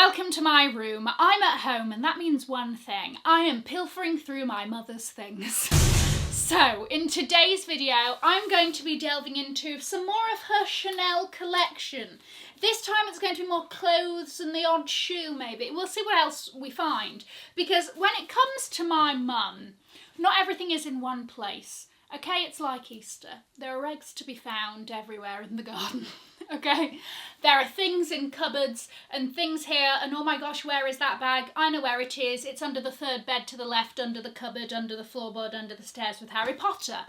Welcome to my room. I'm at home and that means one thing. I am pilfering through my mother's things. So, in today's video, I'm going to be delving into some more of her Chanel collection. This time it's going to be more clothes and the odd shoe maybe. We'll see what else we find. Because when it comes to my mum, not everything is in one place. Okay, it's like Easter. There are eggs to be found everywhere in the garden. Okay, there are things in cupboards and things here, and oh my gosh, where is that bag? I know where it is. It's under the third bed to the left, under the cupboard, under the floorboard, under the stairs with Harry Potter.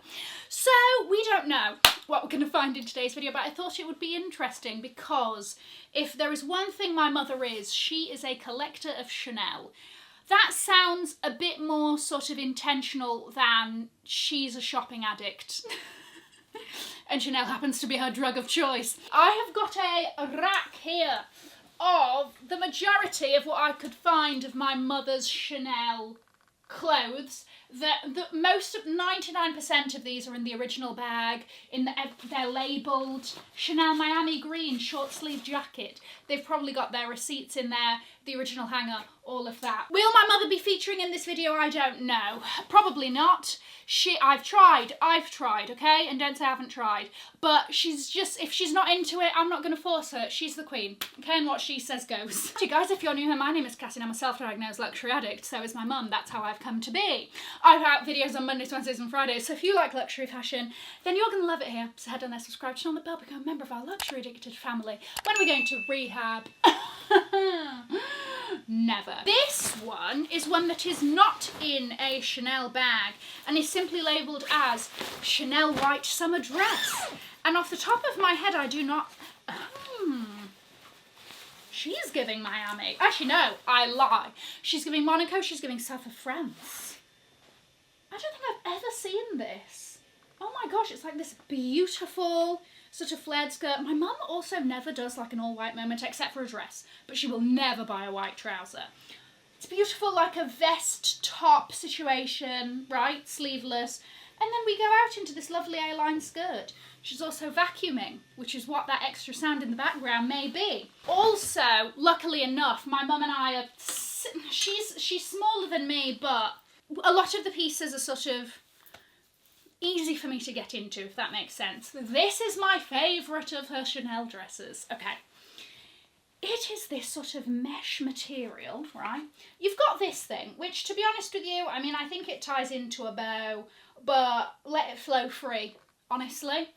So we don't know what we're going to find in today's video, but I thought it would be interesting because if there is one thing my mother is, she is a collector of Chanel. That sounds a bit more sort of intentional than she's a shopping addict. And Chanel happens to be her drug of choice. I have got a rack here of the majority of what I could find of my mother's Chanel clothes. Most of 99% of these are in the original bag. They're labelled Chanel Miami Green short sleeve jacket. They've probably got their receipts in there, the original hanger, all of that. Will my mother be featuring in this video? I don't know. Probably not. I've tried, okay? And don't say I haven't tried. But she's just, if she's not into it, I'm not going to force her. She's the queen, okay? And what she says goes. Hey guys, if you're new here, my name is Cassie and I'm a self-diagnosed luxury addict. So is my mum. That's how I've come to be. I put out videos on Mondays, Wednesdays and Fridays. So if you like luxury fashion, then you're going to love it here. So head on there, subscribe, turn on the bell, become a member of our luxury addicted family. When are we going to rehab? Never. This one is one that is not in a Chanel bag and is simply labelled as Chanel White Summer Dress. And off the top of my head, I do not... She's giving Miami. Actually, no, I lie. She's giving Monaco, she's giving south of France. I don't think I've ever seen this. Oh my gosh, it's like this beautiful sort of flared skirt. My mum also never does like an all white moment except for a dress, but she will never buy a white trouser. It's beautiful, like a vest top situation, right? Sleeveless. And then we go out into this lovely A-line skirt. She's also vacuuming, which is what that extra sound in the background may be. Also, luckily enough, my mum and I are... She's smaller than me, but a lot of the pieces are sort of easy for me to get into, if that makes sense. This is my favourite of her Chanel dresses. Okay. It is this sort of mesh material, right? You've got this thing, which, to be honest with you, I mean, I think it ties into a bow, but let it flow free, honestly.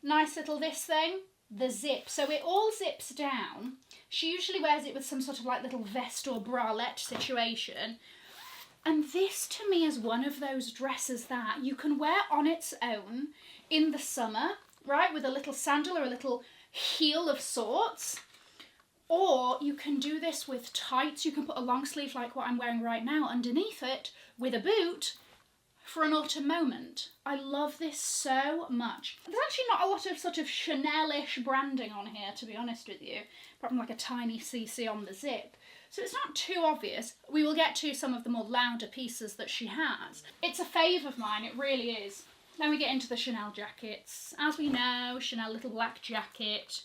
Nice little this thing, the zip. So it all zips down. She usually wears it with some sort of like little vest or bralette situation. And this to me is one of those dresses that you can wear on its own in the summer, right? With a little sandal or a little heel of sorts. Or you can do this with tights. You can put a long sleeve like what I'm wearing right now underneath it with a boot for an autumn moment. I love this so much. There's actually not a lot of sort of Chanel-ish branding on here, to be honest with you. Apart from like a tiny CC on the zip. So it's not too obvious. We will get to some of the more louder pieces that she has. It's a fave of mine, it really is. Then we get into the Chanel jackets. As we know, Chanel little black jacket.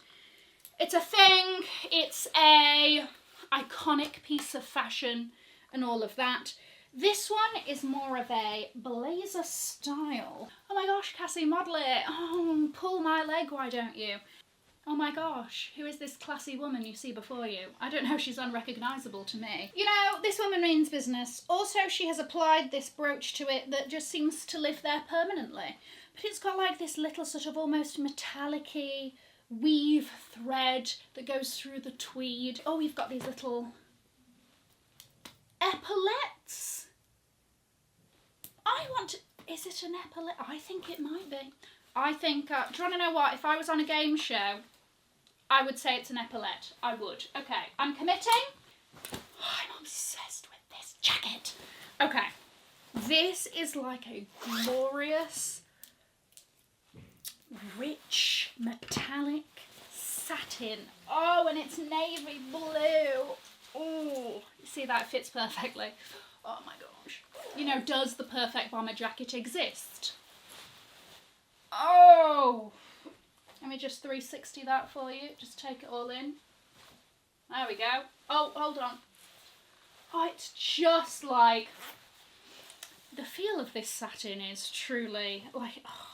It's a thing, it's a iconic piece of fashion and all of that. This one is more of a blazer style. Oh my gosh, Cassie, model it. Oh, pull my leg, why don't you? Oh my gosh, who is this classy woman you see before you? I don't know, she's unrecognisable to me. You know, this woman means business. Also, she has applied this brooch to it that just seems to live there permanently. But it's got like this little sort of almost metallic-y weave thread that goes through the tweed. Oh, we've got these little epaulettes. Is it an epaulette? I think it might be. I think, do you want to know what? If I was on a game show, I would say it's an epaulette. I would. Okay, I'm committing. Oh, I'm obsessed with this jacket. Okay, this is like a glorious, rich, metallic satin. Oh, and it's navy blue. Oh, you see that fits perfectly. Oh my gosh. You know, does the perfect bomber jacket exist? Oh! Let me just 360 that for you. Just take it all in. There we go. Oh, hold on. Oh, it's just like... The feel of this satin is truly like... Oh.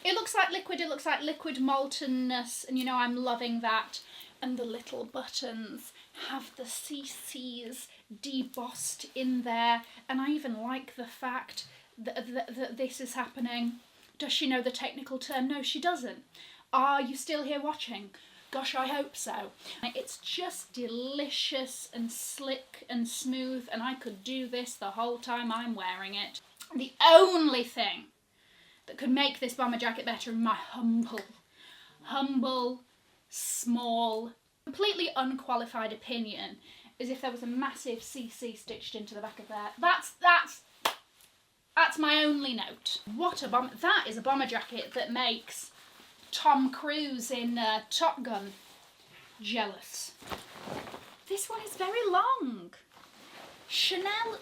It looks like liquid, it looks like liquid moltenness, and you know, I'm loving that. And the little buttons have the CCs debossed in there, and I even like the fact that this is happening. Does she know the technical term? No, she doesn't. Are you still here watching? Gosh, I hope so. It's just delicious and slick and smooth, and I could do this the whole time I'm wearing it. The only thing that could make this bomber jacket better, in my humble, small, completely unqualified opinion, is if there was a massive CC stitched into the back of there. That's my only note. What a bomber! That is a bomber jacket that makes Tom Cruise in Top Gun jealous. This one is very long. Chanel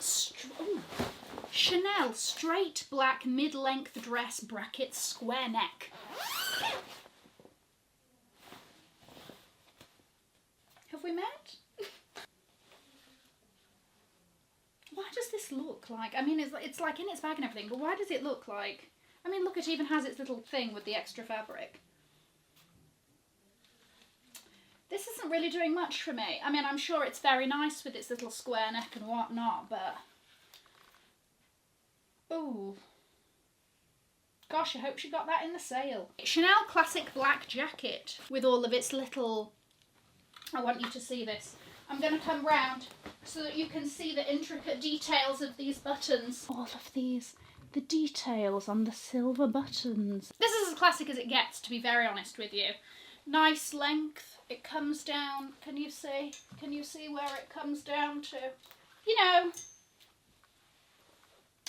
straight black mid-length dress brackets square neck. Have we met? Why does this look like, I mean, it's like in its bag and everything, but why does it look like, I mean, look, it even has its little thing with the extra fabric. This isn't really doing much for me. I mean, I'm sure it's very nice with its little square neck and whatnot, but... Ooh. Gosh, I hope she got that in the sale. Chanel classic black jacket with all of its little... I want you to see this. I'm going to come round so that you can see the intricate details of these buttons. All of these, the details on the silver buttons. This is as classic as it gets, to be very honest with you. Nice length. It comes down. Can you see? Can you see where it comes down to? You know,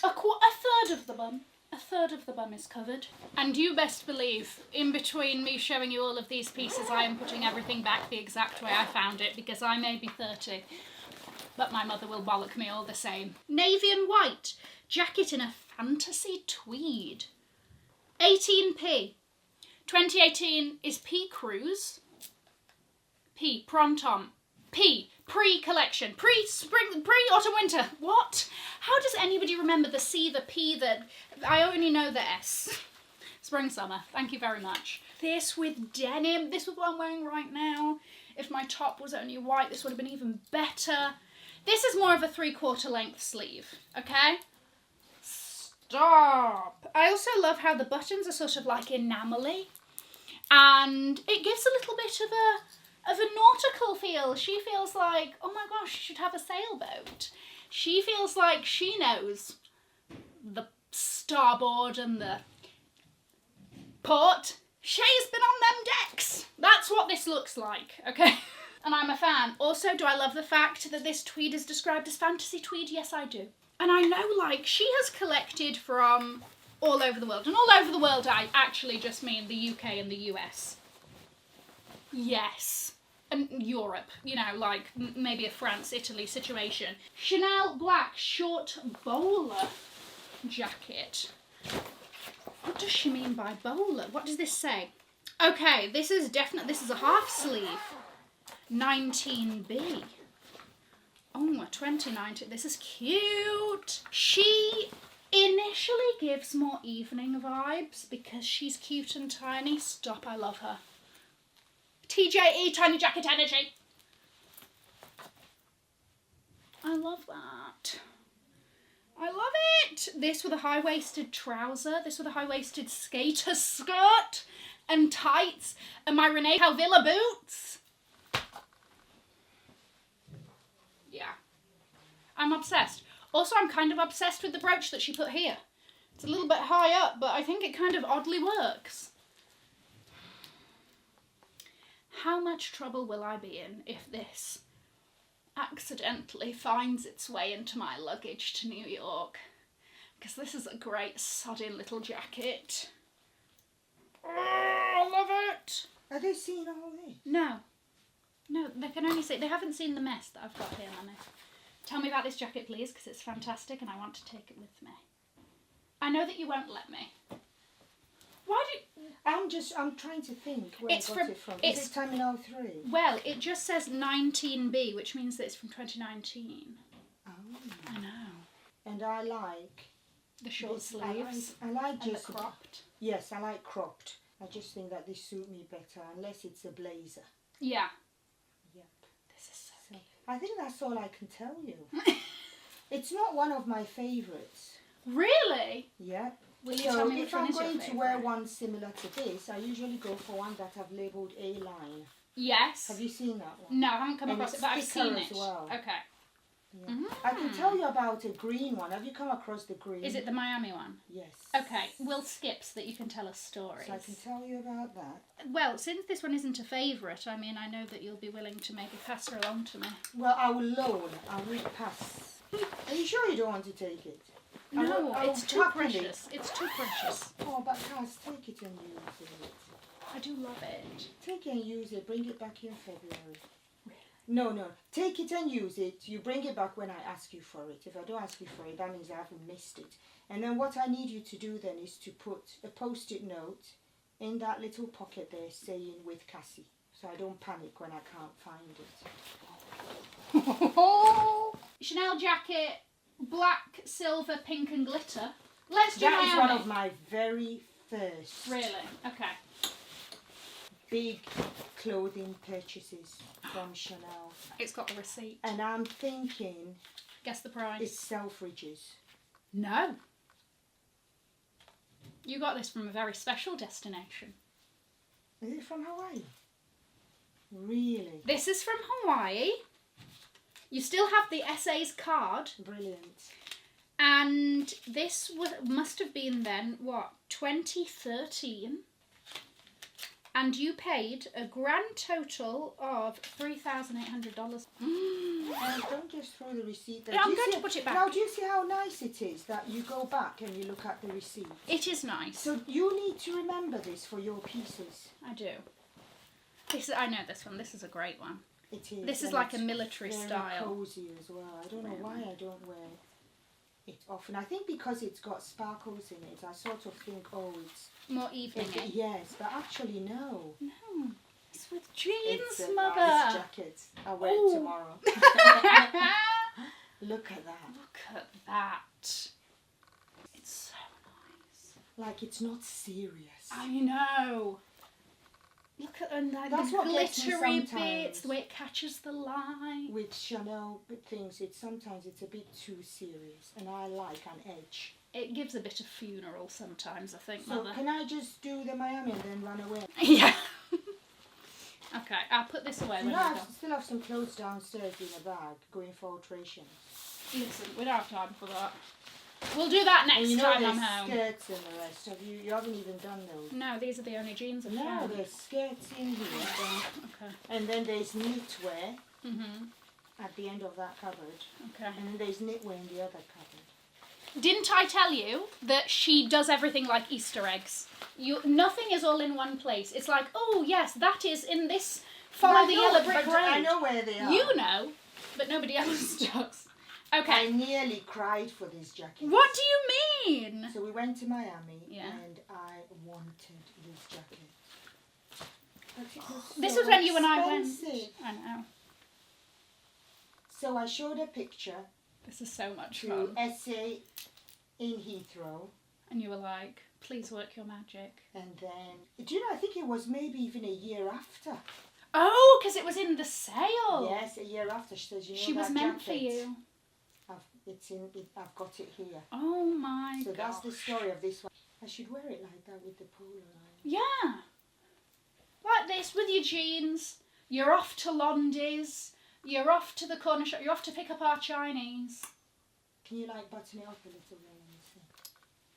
a third of the bum. A third of the bum is covered. And you best believe, in between me showing you all of these pieces, I am putting everything back the exact way I found it, because I may be 30, but my mother will bollock me all the same. Navy and white. Jacket in a fantasy tweed. 18p. 2018 is P Cruise. P Prom-Tom. P pre-collection. Pre-spring, pre-autumn winter. What? How does anybody remember the C, the P, the... I only know the S. Spring, summer. Thank you very much. This with denim. This is what I'm wearing right now. If my top was only white, this would have been even better. This is more of a 3/4 length sleeve, okay? Stop. I also love how the buttons are sort of like enamel-y, and it gives a little bit of a nautical feel. She feels like, oh my gosh, she should have a sailboat. She feels like she knows the starboard and the port. She's been on them decks. That's what this looks like, okay? And I'm a fan. Also, do I love the fact that this tweed is described as fantasy tweed? Yes, I do. And I know, like, she has collected from all over the world. And all over the world, I actually just mean the UK and the US. Yes. And Europe, you know, like maybe a France, Italy situation. Chanel black short bowler jacket. What does she mean by bowler? What does this say? Okay, this is a half sleeve. 19B. Oh, 2019. This is cute. She initially gives more evening vibes because she's cute and tiny. Stop, I love her. TJE, tiny jacket energy. I love that. I love it. This with a high-waisted trouser. This with a high-waisted skater skirt and tights. And my Renee Calvilla boots. Yeah. I'm obsessed. Also, I'm kind of obsessed with the brooch that she put here. It's a little bit high up, but I think it kind of oddly works. How much trouble will I be in if this accidentally finds its way into my luggage to New York? Because this is a great sodding little jacket. Oh, I love it! Have they seen all this? No. No, they can only see... They haven't seen the mess that I've got here, Mummy. Tell me about this jacket, please, because it's fantastic and I want to take it with me. I know that you won't let me. Why do... I'm trying to think where I got it from. Is it Terminal 3? Well, it just says 19B, which means that it's from 2019. Oh. I know. And I like... The short sleeves. I like and just... the cropped. Yes, I like cropped. I just think that they suit me better, unless it's a blazer. Yeah. Yep. This is so cute. I think that's all I can tell you. It's not one of my favourites. Really? Yep. Will you tell me if which one I'm is your going to favourite? wear one similar to this, I usually go for one that I've labelled A-line. Yes. Have you seen that one? No, I haven't come And across it's it, but I've thicker seen as it. well. Okay. Yeah. I can tell you about a green one. Have you come across the green? Is it the Miami one? Yes. Okay, we'll skip so that you can tell us stories. So I can tell you about that. Well, since this one isn't a favourite, I mean, I know that you'll be willing to maybe pass her along to me. Well, I will loan. I will pass. Are you sure you don't want to take it? No, I will it's too happily- precious. It's too precious. Oh, but Cass, take it and use it. I do love it. Take it and use it. Bring it back in February. No. Take it and use it. You bring it back when I ask you for it. If I don't ask you for it, that means I haven't missed it. And then what I need you to do then is to put a post-it note in that little pocket there saying with Cassie. So I don't panic when I can't find it. Chanel jacket, black, silver, pink and glitter. Let's do That is Miami. one of my very first Really? Okay. big clothing purchases from Chanel. It's got the receipt. And I'm thinking Guess the price. it's Selfridges. No. You got this from a very special destination. Is it from Hawaii? Really? This is from Hawaii. You still have the SA's card. Brilliant. And this must have been then, what, 2013? And you paid a grand total of $3,800. Don't just throw the receipt there. Yeah, Do I'm you going see- to put it back. Now, do you see how nice it is that you go back and you look at the receipt? It is nice. So you need to remember this for your pieces. I do. I know this one. This is a great one. It is. This is and like a it's military very style. Cozy as well. I don't know why I don't wear it often. I think because it's got sparkles in it, I sort of think, oh, it's More evening. yes, but actually no. No, it's with jeans, It's a mother. nice jacket. I'll wear Ooh. it tomorrow. Look at that. Look at that. It's so nice. Like it's not serious. I know. Look at like, That's the what gets me glittery sometimes. bits, the way it catches the light. With Chanel things, sometimes it's a bit too serious, and I like an edge. It gives a bit of funeral sometimes, I think, So Mother. can I just do the Miami and then run away? Yeah. Okay, I'll put this away when You know, we I go. still have some clothes downstairs in a bag going for alterations. Listen, we don't have time for that. We'll do that next And you know time there's I'm home. skirts and the rest. You haven't even done those. No, these are the only jeans I've No, found. there's skirts in here. Okay. And then there's knitwear Mhm. at the end of that cupboard. Okay. And then there's knitwear in the other cupboard. Didn't I tell you that she does everything like Easter eggs? Nothing is all in one place. It's like, oh yes, that is in this. Follow the yellow brick road. I know where they are. You know, but nobody else does. Okay. I nearly cried for this jacket. What do you mean? So we went to Miami Yeah. and I wanted this jacket. But it was This so was when you and I went. expensive. I know. So I showed a picture This is so much to fun. Essay in Heathrow. And you were like, please work your magic. And then, do you know, I think it was maybe even a year after. Oh, because it was in the sale. Yes, a year after. She says, you know, She was that meant for jacket, you. I've got it here. Oh my So god. that's the story of this one. I should wear it like that with the polo line. Yeah. Like this with your jeans. You're off to Londy's. You're off to the corner shop. You're off to pick up our Chinese. Can you like button it up a little bit?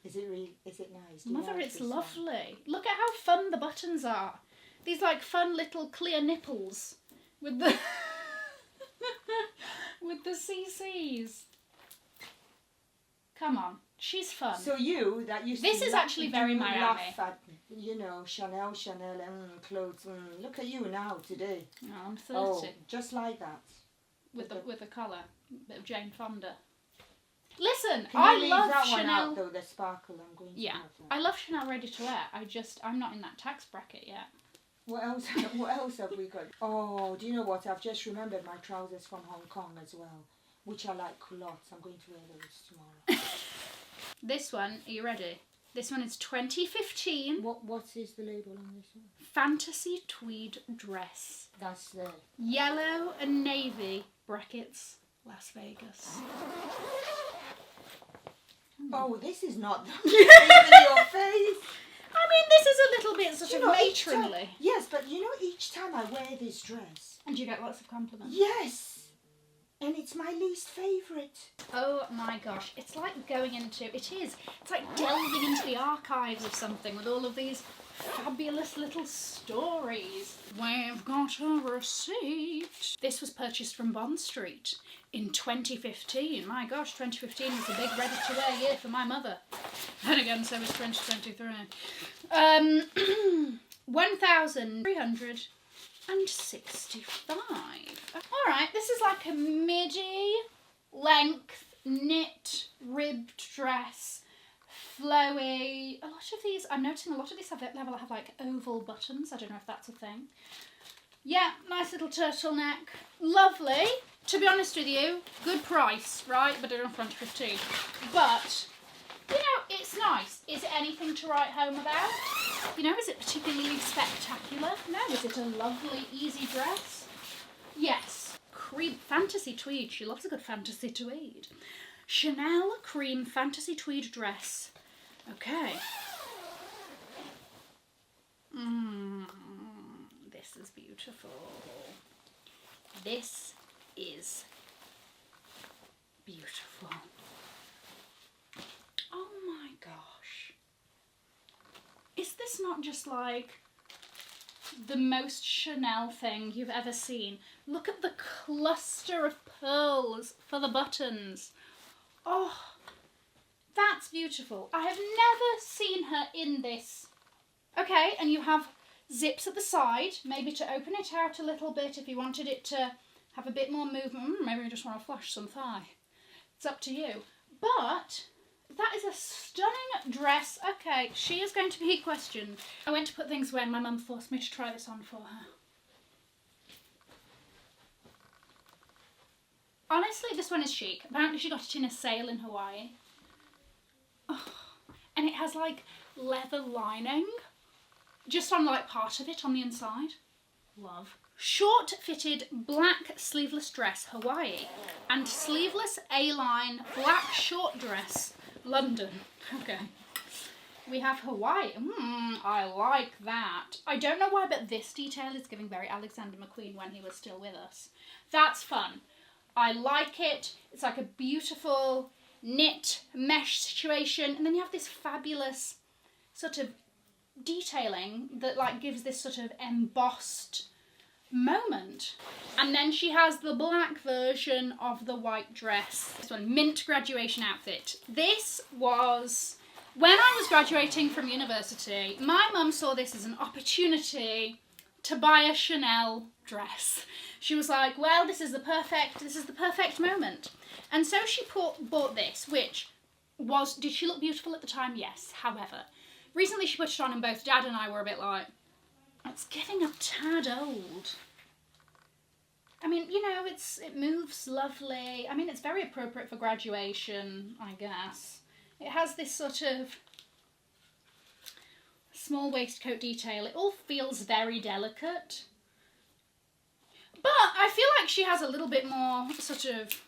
Is it nice? Do you Mother, like it's this one? lovely. Look at how fun the buttons are. These like fun little clear nipples with the with the CCs. Come on, she's fun. So you that used This to is laugh- actually very you Miami. laugh at, you know, Chanel, clothes. Look at you now today. Oh, I'm 30 Oh, just like that. with the colour, bit of Jane Fonda. Listen, Can you I leave love that Chanel. one out though, the sparkle? I'm going to Yeah, have that. I love Chanel ready to wear. I'm not in that tax bracket yet. What else? What else have we got? Oh, do you know what? I've just remembered my trousers from Hong Kong as well, which I like lots. I'm going to wear those tomorrow. This one, are you ready? This one is 2015 What is the label on this one? Fantasy Tweed Dress. That's the... Yellow and navy, brackets, Las Vegas. Oh, this is not the in your face. I mean, this is a little bit sort Do you of know, each time- matronly. Yes, but you know, each time I wear this dress... And you get lots of compliments. Yes! And it's my least favourite. Oh my gosh, it's like going into, it's like delving into the archives of something with all of these fabulous little stories. We've got a receipt. This was purchased from Bond Street in 2015. My gosh, 2015 was a big ready to wear year for my mother. Then again, so was 2023. 1,365. Alright, this is like a midi length knit ribbed dress. Flowy. A lot of these, I'm noticing a lot of these have like oval buttons. I don't know if that's a thing. Yeah, nice little turtleneck. Lovely. To be honest with you, good price, right? But I don't know, 2015. But, you know, it's nice. Is it anything to write home about? You know, is it particularly spectacular? No. Is it a lovely, easy dress? Yes. Cream fantasy tweed. She loves a good fantasy tweed. Chanel cream fantasy tweed dress. Okay. This is beautiful. This is beautiful. Oh my gosh. Is this not just like the most Chanel thing you've ever seen? Look at the cluster of pearls for the buttons. Oh, that's beautiful. I have never seen her in this. Okay, and you have zips at the side, maybe to open it out a little bit if you wanted it to have a bit more movement. Maybe you just want to flash some thigh. It's up to you. But that is a stunning dress. Okay, she is going to be questioned. I went to put things away and my mum forced me to try this on for her. Honestly, this one is chic. Apparently she got it in a sale in Hawaii. Oh, and it has like leather lining just on like part of it on the inside. Love. Short fitted black sleeveless dress, Hawaii, and sleeveless A-line black short dress, London. Okay. We have Hawaii. I like that. I don't know why, but this detail is giving very Alexander McQueen when he was still with us. That's fun. I like it. It's like a beautiful knit mesh situation, and then you have this fabulous sort of detailing that like gives this sort of embossed moment. And then she has the black version of the white dress. This one, mint graduation outfit. This was when I was graduating from university. My mum saw this as an opportunity to buy a Chanel dress. She was like, well, this is the perfect moment. And so she bought this, which was, did she look beautiful at the time? Yes. However, recently she put it on and both Dad and I were a bit like, it's getting a tad old. I mean, you know, it moves lovely. I mean, it's very appropriate for graduation, I guess. It has this sort of small waistcoat detail. It all feels very delicate. But I feel like she has a little bit more sort of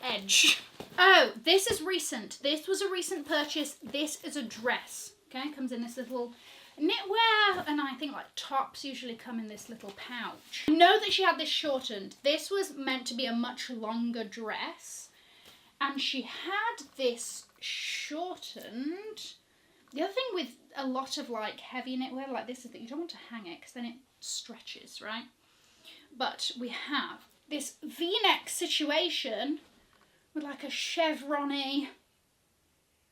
edge. Oh, this is recent. This was a recent purchase. This is a dress. Okay, comes in this little knitwear, and I think like tops usually come in this little pouch. I know that she had this shortened. This was meant to be a much longer dress, and she had this shortened. The other thing with a lot of like heavy knitwear like this is that you don't want to hang it because then it stretches, right? But we have this V-neck situation with like a chevron-y.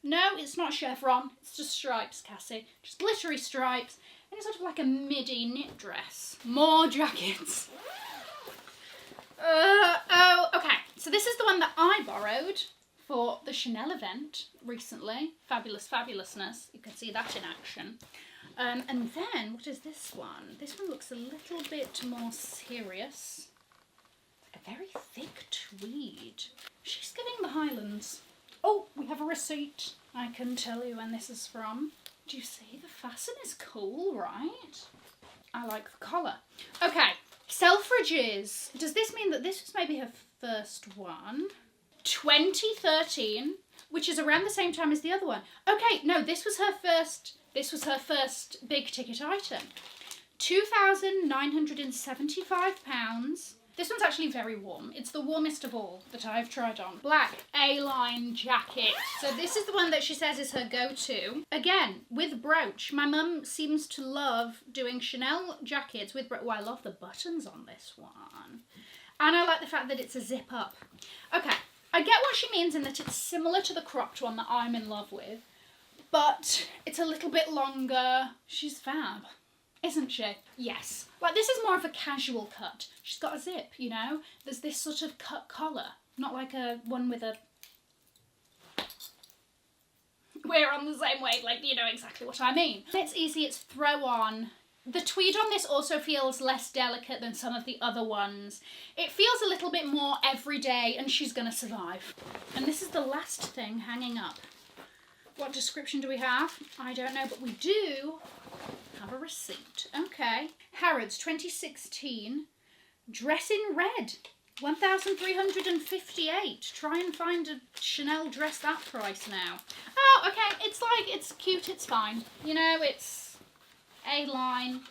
No, it's not chevron, it's just stripes, Cassie. Just glittery stripes. And it's sort of like a midi knit dress. More jackets. Oh, okay. So this is the one that I borrowed for the Chanel event recently. Fabulous Fabulousness. You can see that in action. And then, what is this one? This one looks a little bit more serious. Like a very thick tweed. She's giving the Highlands. Oh, we have a receipt. I can tell you when this is from. Do you see? The fasten is cool, right? I like the collar. Okay, Selfridges. Does this mean that this was maybe her first one? 2013, which is around the same time as the other one. Okay, no, this was her first big ticket item. £2,975. This one's actually very warm. It's the warmest of all that I've tried on. Black A-line jacket. So this is the one that she says is her go-to. Again, with brooch. My mum seems to love doing Chanel jackets with brooch. Oh, I love the buttons on this one. And I like the fact that it's a zip up. Okay, I get what she means in that it's similar to the cropped one that I'm in love with, but it's a little bit longer. She's fab, isn't she? Yes. Like, this is more of a casual cut. She's got a zip, you know? There's this sort of cut collar, not like a one with a... We're on the same wavelength, you know exactly what I mean. It's easy, it's throw on. The tweed on this also feels less delicate than some of the other ones. It feels a little bit more everyday, and she's gonna survive. And this is the last thing hanging up. What description do we have? I don't know, but we do have a receipt. Okay. Harrods 2016. Dress in red. 1,358. Try and find a Chanel dress that price now. Oh, okay. It's like, it's cute, it's fine. You know, it's A-line.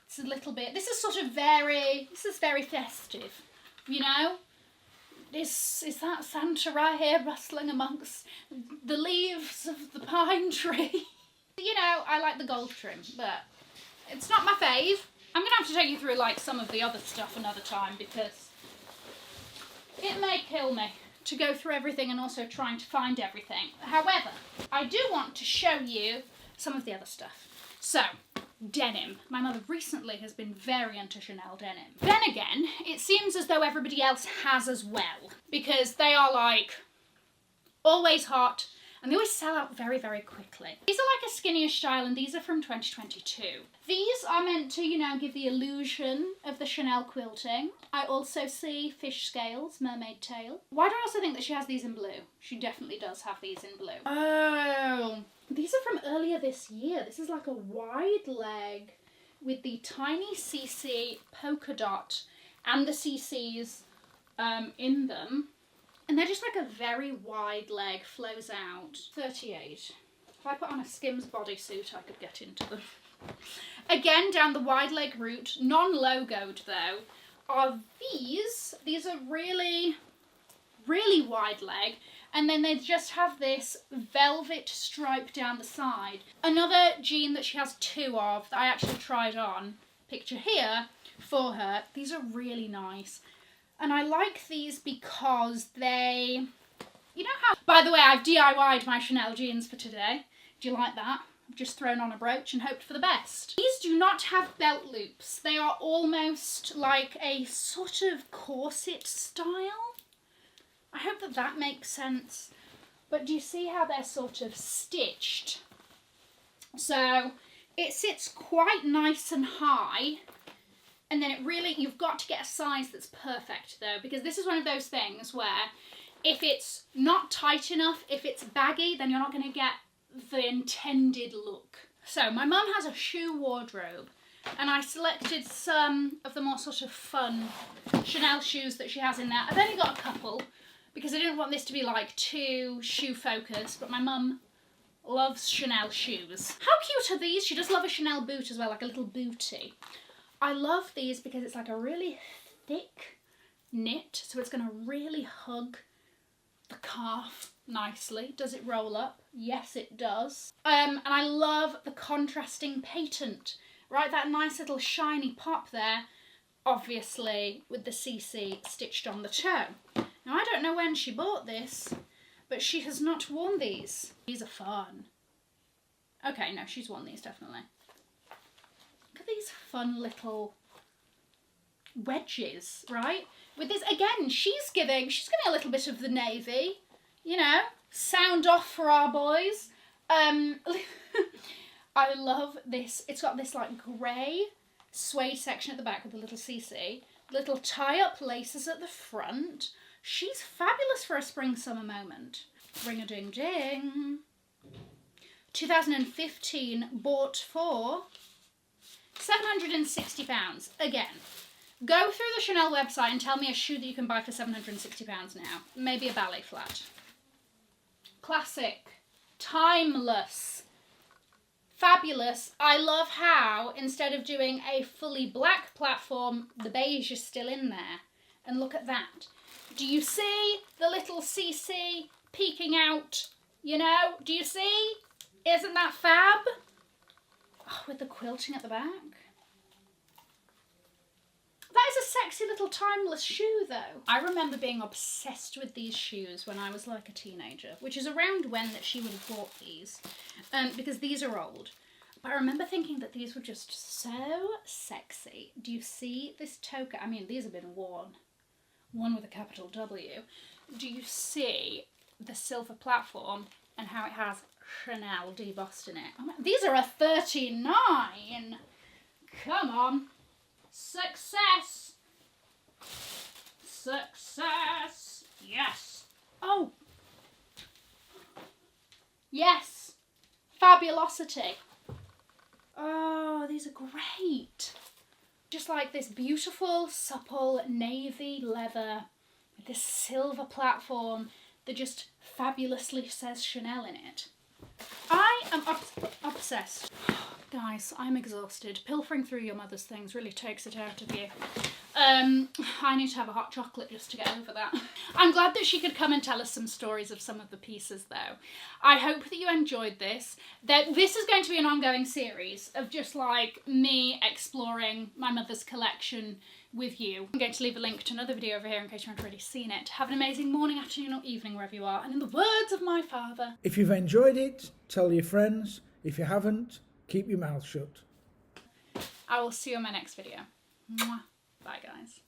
It's a little bit, this is very festive, you know? Is that Santa right here rustling amongst the leaves of the pine tree? You know, I like the gold trim, but it's not my fave. I'm gonna have to take you through like some of the other stuff another time because it may kill me to go through everything and also trying to find everything. However, I do want to show you some of the other stuff. So, denim. My mother recently has been very into Chanel denim. Then again, it seems as though everybody else has as well, because they are like always hot and they always sell out very, very quickly. These are like a skinnier style and these are from 2022. These are meant to, you know, give the illusion of the Chanel quilting. I also see fish scales, mermaid tail. Why do I also think that she has these in blue? She definitely does have these in blue. Oh, these are from earlier this year. This is like a wide leg with the tiny CC polka dot and the CCs in them. And they're just like a very wide leg, flows out. 38. If I put on a Skims bodysuit, I could get into them. Again, down the wide leg route, non-logoed though, are these. These are really, really wide leg. And then they just have this velvet stripe down the side. Another jean that she has two of that I actually tried on, picture here, for her. These are really nice. And I like these because they, you know how... By the way, I've DIY'd my Chanel jeans for today. Do you like that? I've just thrown on a brooch and hoped for the best. These do not have belt loops. They are almost like a sort of corset style. I hope that that makes sense. But do you see how they're sort of stitched? So it sits quite nice and high. And then it really, you've got to get a size that's perfect though, because this is one of those things where if it's not tight enough, if it's baggy, then you're not going to get the intended look. So my mum has a shoe wardrobe and I selected some of the more sort of fun Chanel shoes that she has in there. I've only got a couple because I didn't want this to be like too shoe focused, but my mum loves Chanel shoes. How cute are these? She does love a Chanel boot as well, like a little bootie. I love these because it's like a really thick knit, so it's going to really hug the calf nicely. Does it roll up? Yes, it does. And I love the contrasting patent, right? That nice little shiny pop there, obviously with the CC stitched on the toe. Now, I don't know when she bought this, but she has not worn these. These are fun. Okay, no, she's worn these, definitely. Look at these fun little wedges, right? With this, again, she's giving a little bit of the navy, you know, sound off for our boys. I love this. It's got this like grey suede section at the back with a little CC, little tie-up laces at the front. She's fabulous for a spring-summer moment. Ring-a-ding-ding. 2015, bought for £760. Again, go through the Chanel website and tell me a shoe that you can buy for £760 now. Maybe a ballet flat. Classic. Timeless. Fabulous. I love how, instead of doing a fully black platform, the beige is still in there. And look at that. Do you see the little CC peeking out? You know, do you see? Isn't that fab? Oh, with the quilting at the back. That is a sexy little timeless shoe though. I remember being obsessed with these shoes when I was like a teenager, which is around when that she would have bought these, because these are old. But I remember thinking that these were just so sexy. Do you see this toque? I mean, these have been worn with a capital W. Do you see the silver platform and how it has Chanel debossed in it? Oh, these are a 39. Come on. Success! Success! Yes! Oh! Yes! Fabulosity! Oh, these are great! Just like this beautiful, supple, navy leather with this silver platform that just fabulously says Chanel in it. I am obsessed. Guys, I'm exhausted. Pilfering through your mother's things really takes it out of you. I need to have a hot chocolate just to get over that. I'm glad that she could come and tell us some stories of some of the pieces though. I hope that you enjoyed this. This is going to be an ongoing series of just like me exploring my mother's collection with you. I'm going to leave a link to another video over here in case you haven't already seen it. Have an amazing morning, afternoon or evening wherever you are. And in the words of my father... If you've enjoyed it, tell your friends. If you haven't, keep your mouth shut. I will see you in my next video. Mwah. Bye guys.